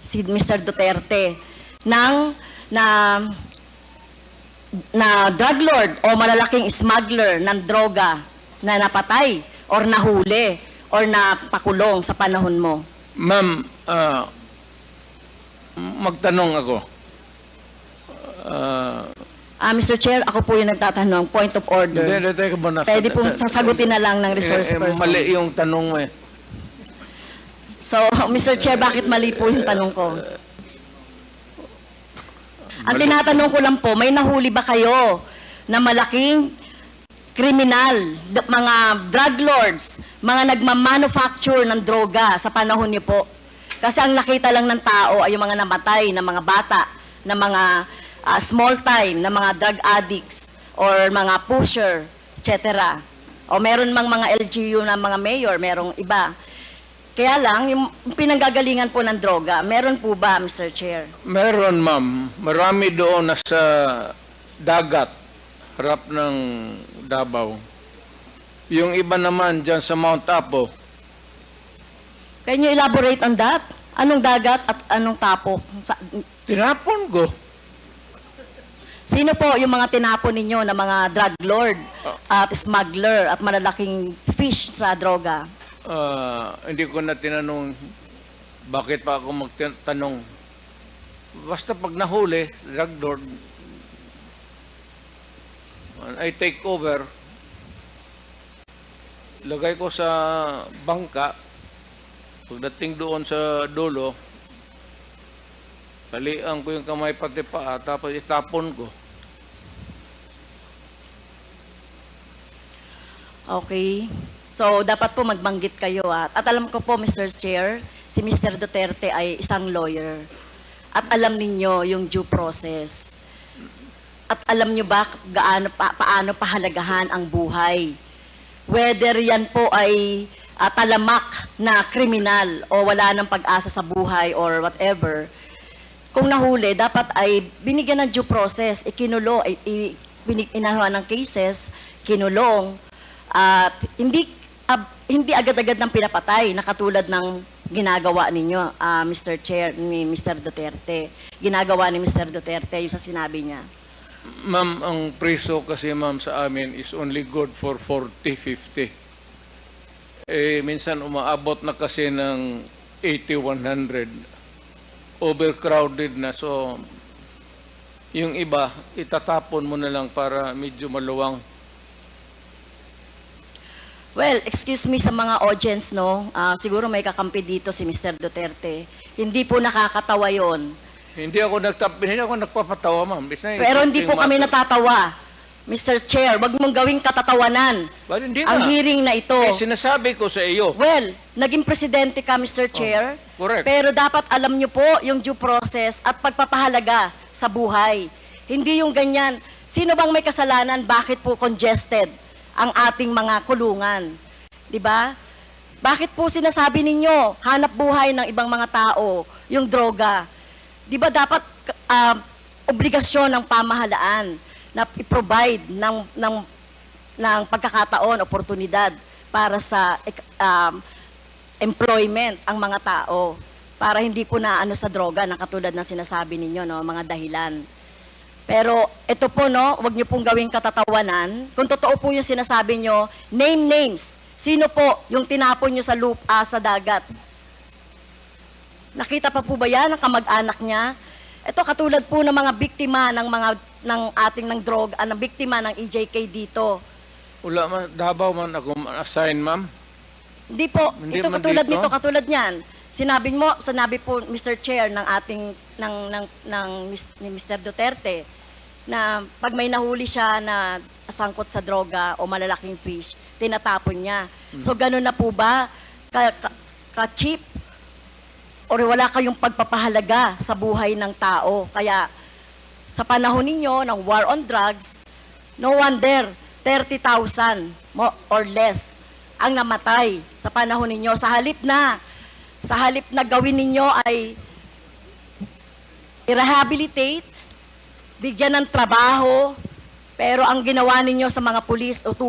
si Mr. Duterte ng na drug lord o malalaking smuggler ng droga na napatay or nahuli or napakulong sa panahon mo? Ma'am, magtanong ako. Mr. Chair, ako po yung nagtatanong. Point of order. Hindi, teka muna. Pwede po sasagutin na lang ng resource person. Mali yung tanong mo eh. So, Mr. Chair, bakit mali po yung tanong ko? Ang tinatanong ko lang po, may nahuli ba kayo na malaking kriminal, mga drug lords, mga nagmamanufacture ng droga sa panahon niyo po? Kasi ang nakita lang ng tao ay yung mga namatay na mga bata, na mga small time, na mga drug addicts, or mga pusher, etc. O meron mang mga LGU na mga mayor, merong iba. Kaya lang, yung pinanggagalingan po ng droga, meron po ba, Mr. Chair? Meron, ma'am. Marami doon nasa dagat, harap ng Davao. Yung iba naman dyan sa Mount Apo. Can you elaborate on that? Anong dagat at anong tapo? Tinapon ko. Sino po yung mga tinapon ninyo na mga drug lord at smuggler at malalaking fish sa droga? Hindi ko na tinanong bakit pa ako magtanong. Basta pag nahuli, drug lord, I take over, lagay ko sa bangka, pagdating doon sa dulo, talian ko yung kamay pati paa, tapos itapon ko. Okay. So, dapat po magbanggit kayo. At alam ko po, Mr. Chair, si Mr. Duterte ay isang lawyer. At alam ninyo yung due process. At alam nyo ba paano pahalagahan ang buhay? Whether yan po ay talamak na kriminal o wala ng pag-asa sa buhay or whatever, kung nahuli, dapat ay binigyan ng due process, ikinulo, inahawa ng cases, kinulong, at hindi agad-agad ng pinapatay na katulad ng ginagawa ninyo, Mr. Chair, ni Mr. Duterte. Ginagawa ni Mr. Duterte yung sa sinabi niya. Ma'am, ang preso kasi ma'am sa amin is only good for 40, 50. Minsan umaabot na kasi ng 80, 100. Overcrowded na. So, yung iba, itatapon mo na lang para medyo maluwang. Well, excuse me sa mga audience, no? Siguro may kakampi dito si Mr. Duterte. Hindi po nakakatawa yon. Hindi ako nagpapatawa, ma'am. Pero hindi po kami natatawa. Mr. Chair, wag mong gawing katatawanan ang hearing na ito. Sinasabi ko sa iyo. Well, naging presidente ka, Mr. Chair. Correct. Pero dapat alam niyo po yung due process at pagpapahalaga sa buhay. Hindi yung ganyan. Sino bang may kasalanan? Bakit po congested ang ating mga kulungan? 'Di ba? Bakit po sinasabi ninyo hanap buhay ng ibang mga tao yung droga? 'Di ba dapat obligasyon ng pamahalaan na i-provide ng pagkakataon, oportunidad para sa employment ang mga tao para hindi po na ano sa droga na katulad ng sinasabi ninyo, no, mga dahilan. Pero ito po, no, wag niyo pong gawing katatawanan. Kung totoo po yung sinasabi niyo, name names. Sino po yung tinapon niyo sa sa dagat? Nakita pa po ba yan ng kamag-anak niya? Ito katulad po ng mga biktima ng ating droga, ng biktima ng EJK dito. Wala man, Davao man ako assign, ma'am. Hindi po. Hindi ito man katulad dito? nito, katulad niyan. Sinabi po Mr. Chair ng ating ni Mr. Duterte na pag may nahuli siya na sangkot sa droga o malalaking fish, tinatapon niya. So ganun na po ba ka-cheap? O wala kayong pagpapahalaga sa buhay ng tao? Kaya sa panahon ninyo ng war on drugs, no wonder 30,000 or less ang namatay sa panahon ninyo. Sa halip na gawin ninyo ay i-rehabilitate, bigyan ng trabaho, pero ang ginawa ninyo sa mga pulis o